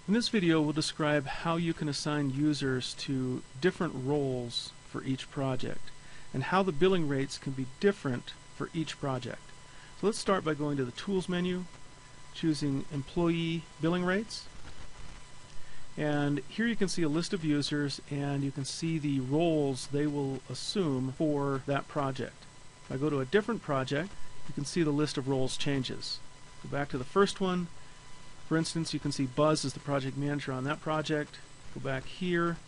In this video, we'll describe how you can assign users to different roles for each project and how the billing rates can be different for each project. So let's start by going to the Tools menu, choosing Employee Billing Rates. And here you can see a list of users and you can see the roles they will assume for that project. If I go to a different project, you can see the list of roles changes. Go back to the first one. For instance, you can see Buzz as the project manager on that project. Go back here,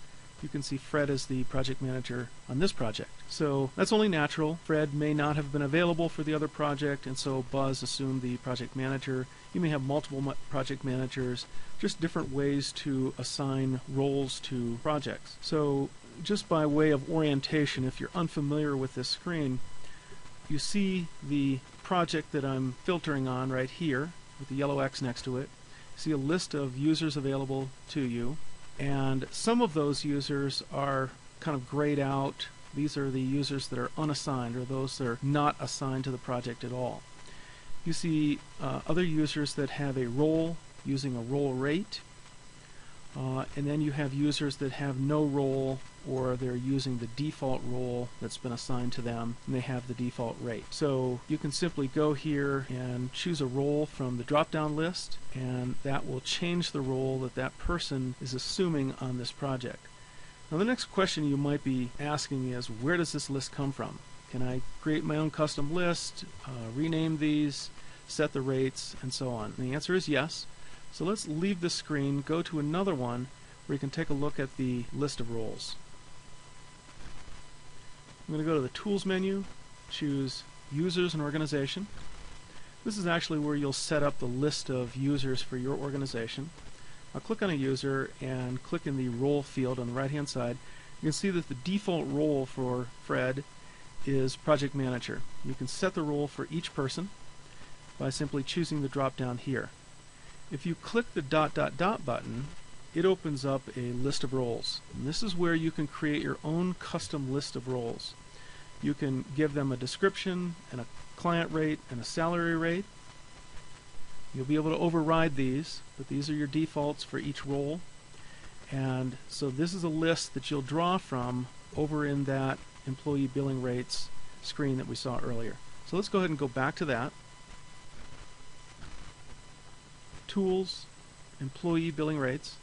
you can see Fred as the project manager on this project. So that's only natural. Fred may not have been available for the other project, and so Buzz assumed the project manager. You may have multiple project managers, just different ways to assign roles to projects. So just by way of orientation, if you're unfamiliar with this screen, you see the project that I'm filtering on right here with the yellow X next to it. See a list of users available to you, and some of those users are kind of grayed out. These are the users that are unassigned, or those that are not assigned to the project at all. You see other users that have a role using a role rate, and then you have users that have no role, or they're using the default role that's been assigned to them, and they have the default rate. So you can simply go here and choose a role from the drop-down list, and that will change the role that that person is assuming on this project. Now the next question you might be asking is, where does this list come from? Can I create my own custom list, rename these, set the rates, and so on? And the answer is yes. So let's leave the screen, go to another one where you can take a look at the list of roles. I'm going to go to the Tools menu, choose Users and Organization. This is actually where you'll set up the list of users for your organization. I'll click on a user and click in the Role field on the right-hand side. You can see that the default role for Fred is Project Manager. You can set the role for each person by simply choosing the drop-down here. If you click the ... button, it opens up a list of roles. And this is where you can create your own custom list of roles. You can give them a description and a client rate and a salary rate. You'll be able to override these, but these are your defaults for each role. And so this is a list that you'll draw from over in that employee billing rates screen that we saw earlier. So let's go ahead and go back to that. Tools, Employee Billing Rates,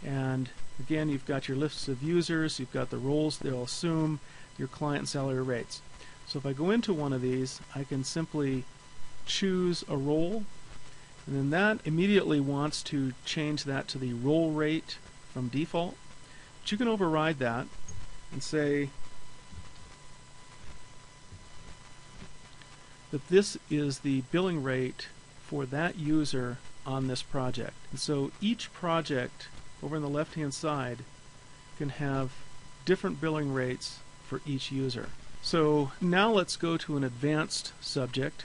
and again you've got your lists of users, you've got the roles they'll assume, your client salary rates. So if I go into one of these, I can simply choose a role, and then that immediately wants to change that to the role rate from default. But you can override that and say that this is the billing rate for that user on this project. And so each project over on the left hand side can have different billing rates for each user. So now let's go to an advanced subject.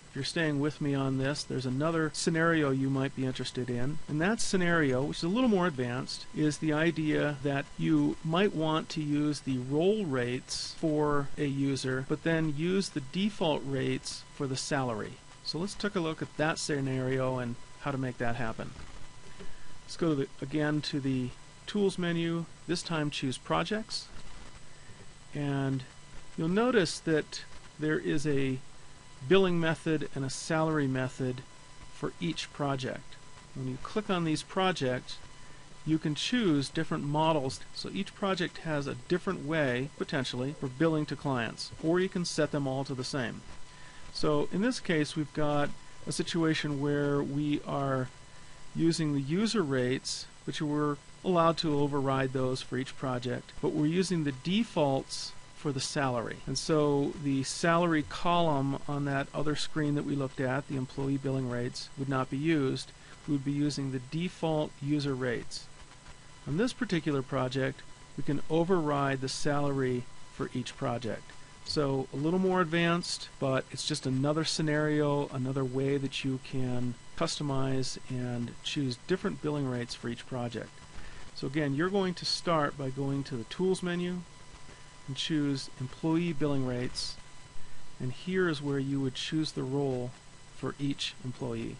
If you're staying with me on this, there's another scenario you might be interested in, and that scenario, which is a little more advanced, is the idea that you might want to use the role rates for a user, but then use the default rates for the salary. So let's take a look at that scenario and how to make that happen. Let's go to again to the Tools menu, this time choose Projects, and you'll notice that there is a billing method and a salary method for each project. When you click on these projects, you can choose different models, so each project has a different way, potentially, for billing to clients, or you can set them all to the same. So in this case, we've got a situation where we are using the user rates, which we're allowed to override those for each project, but we're using the defaults for the salary. And so the salary column on that other screen that we looked at, the employee billing rates, would not be used. We would be using the default user rates. On this particular project, we can override the salary for each project. So a little more advanced, but it's just another scenario, another way that you can customize and choose different billing rates for each project. So again, you're going to start by going to the Tools menu and choose Employee Billing Rates, and here is where you would choose the role for each employee.